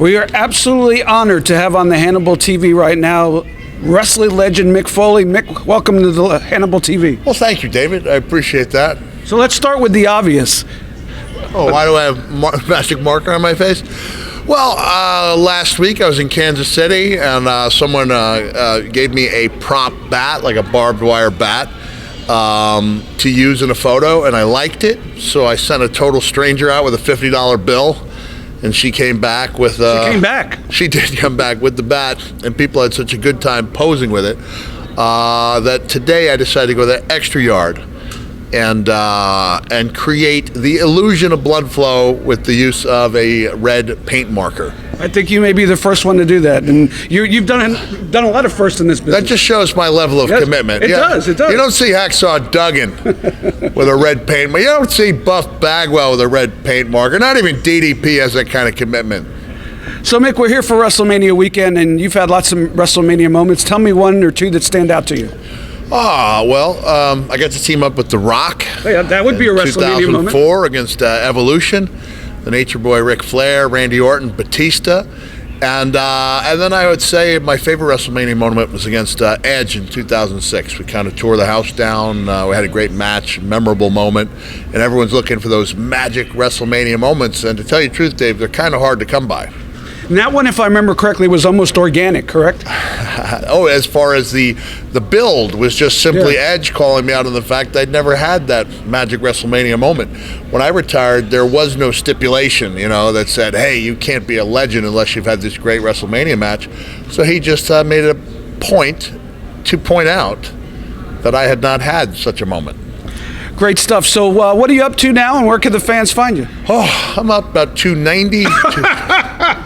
We are absolutely honored to have on the Hannibal TV right now wrestling legend Mick Foley. Mick, welcome to the Hannibal TV. Well, thank you, David. I appreciate that. So let's start with the obvious. Oh, why do I have magic marker on my face? Well, last week I was in Kansas City, and someone gave me a prop bat, like a barbed wire bat, to use in a photo, and I liked it. So I sent a total stranger out with a $50 bill, and she came back with... She came back? She did come back with the bat, and people had such a good time posing with it that today I decided to go that extra yard and create the illusion of blood flow with the use of a red paint marker. I think you may be the first one to do that, and you've done a lot of firsts in this business. That just shows my level of commitment. It does. It does. You don't see Hacksaw Duggan with a red paint marker. You don't see Buff Bagwell with a red paint marker. Not even DDP has that kind of commitment. So, Mick, we're here for WrestleMania weekend, and you've had lots of WrestleMania moments. Tell me one or two that stand out to you. Well, I got to team up with The Rock. Yeah, that would be a WrestleMania moment. 2004 against Evolution, the Nature Boy Ric Flair, Randy Orton, Batista, and then I would say my favorite WrestleMania moment was against Edge in 2006. We kind of tore the house down. We had a great match, memorable moment, and everyone's looking for those magic WrestleMania moments. And to tell you the truth, Dave, they're kind of hard to come by. And that one, if I remember correctly, was almost organic, correct? Oh, as far as the build was just simply Edge calling me out on the fact I'd never had that magic WrestleMania moment. When I retired, there was no stipulation, that said, hey, you can't be a legend unless you've had this great WrestleMania match. So he just made it a point to point out that I had not had such a moment. Great stuff. So what are you up to now, and where can the fans find you? Oh, I'm up about 290.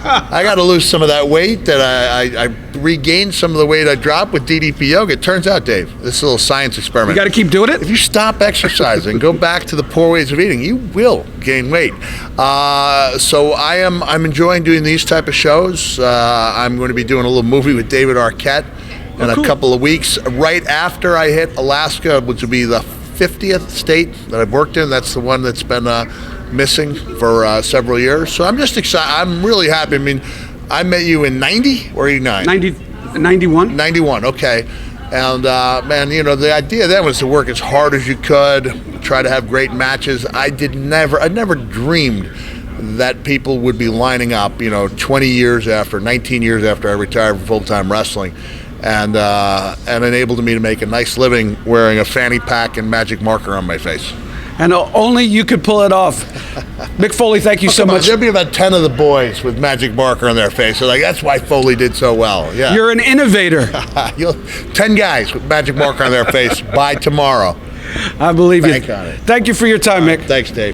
I got to lose some of that weight that I regained some of the weight I dropped with DDP yoga. It turns out, Dave, this is a little science experiment. You got to keep doing it? If you stop exercising, go back to the poor ways of eating, you will gain weight. So I'm enjoying doing these type of shows. I'm going to be doing a little movie with David Arquette in a couple of weeks. Right after I hit Alaska, which will be the 50th state that I've worked in. That's the one that's been missing for several years. So I'm just excited. I'm really happy. I mean, I met you in 90 or 89? 91. 91, okay. And man, the idea then was to work as hard as you could, try to have great matches. I never dreamed that people would be lining up, 19 years after I retired from full-time wrestling. And enabled me to make a nice living wearing a fanny pack and magic marker on my face. And only you could pull it off. Mick Foley, thank you so much. There'll be about 10 of the boys with magic marker on their face. So that's why Foley did so well. Yeah. You're an innovator. 10 guys with magic marker on their face by tomorrow. I believe you. Bank on it. Thank you for your time, Mick. Thanks, Dave.